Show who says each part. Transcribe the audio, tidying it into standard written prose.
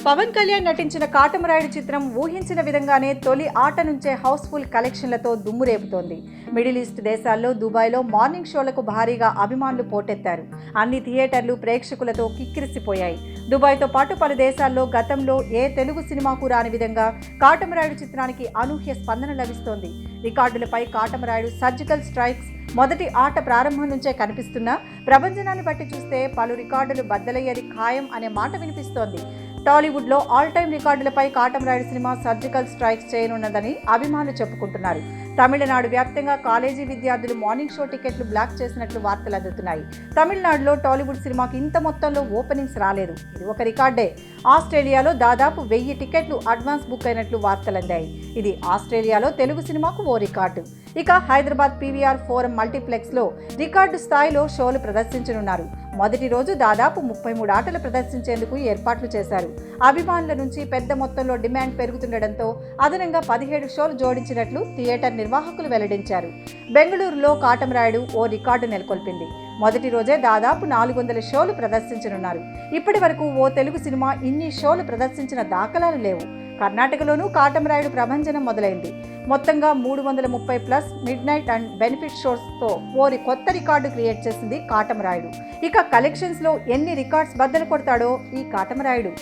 Speaker 1: పవన్ కళ్యాణ్ నటించిన కాటమరాయుడు చిత్రం ఊహించిన విధంగానే తొలి ఆట నుంచే హౌస్ఫుల్ కలెక్షన్లతో దుమ్మురేపుతోంది. మిడిల్ ఈస్ట్ దేశాల్లో దుబాయ్లో మార్నింగ్ షోలకు భారీగా అభిమానులు పోటెత్తారు. అన్ని థియేటర్లు ప్రేక్షకులతో కిక్కిరిసిపోయాయి. దుబాయ్తో పాటు పలు దేశాల్లో గతంలో ఏ తెలుగు సినిమాకు రాని విధంగా కాటమరాయుడు చిత్రానికి అనూహ్య స్పందన లభిస్తోంది. రికార్డులపై కాటమరాయుడు సర్జికల్ స్ట్రైక్స్ మొదటి ఆట ప్రారంభం నుంచే కనిపిస్తున్నా ప్రభంజనాన్ని బట్టి చూస్తే పలు రికార్డులు బద్దలయ్యేది ఖాయం అనే మాట వినిపిస్తోంది. టాలీవుడ్లో ఆల్ టైమ్ రికార్డులపై కాటమరాయుడు సినిమా సర్జికల్ స్ట్రైక్స్ చేయనున్నదని అభిమానులు చెప్పుకుంటున్నారు. తమిళనాడు వ్యాప్తంగా కాలేజీ విద్యార్థులు మార్నింగ్ షో టికెట్లు బ్లాక్ చేసినట్లు వార్తలు అందుతున్నాయి. తమిళనాడులో టాలీవుడ్ సినిమాకి ఇంత మొత్తంలో ఓపెనింగ్స్ రాలేదు. ఇది ఒక రికార్డే. ఆస్ట్రేలియాలో దాదాపు 1000 టికెట్లు అడ్వాన్స్ బుక్ అయినట్లు వార్తలు అందాయి. ఇది ఆస్ట్రేలియాలో తెలుగు సినిమాకు ఓ రికార్డు. ఇక హైదరాబాద్ పీవీఆర్ ఫోరం మల్టీప్లెక్స్లో రికార్డు స్థాయిలో షోలు ప్రదర్శించనున్నారు. మొదటి రోజు దాదాపు 33 ఆటలు ప్రదర్శించేందుకు ఏర్పాట్లు చేశారు. అభిమానుల నుంచి పెద్ద మొత్తంలో డిమాండ్ పెరుగుతుండటంతో అదనంగా 17 షోలు జోడించినట్లు థియేటర్ నిర్వాహకులు వెల్లడించారు. బెంగళూరులో కాటమరాయుడు ఓ రికార్డు నెలకొల్పింది. మొదటి రోజే దాదాపు 400 షోలు ప్రదర్శించనున్నారు. ఇప్పటి వరకు ఓ తెలుగు సినిమా ఇన్ని షోలు ప్రదర్శించిన దాఖలాలు లేవు. కర్ణాటకలోనూ కాటమరాయుడు ప్రభంజనం మొదలైంది. మొత్తంగా 330+ మిడ్ నైట్ అండ్ బెనిఫిట్ షోస్తో కొత్త రికార్డు క్రియేట్ చేసింది కాటమరాయుడు. ఇక కలెక్షన్స్లో ఎన్ని రికార్డ్స్ బద్దలు కొడతాడో ఈ కాటమరాయుడు.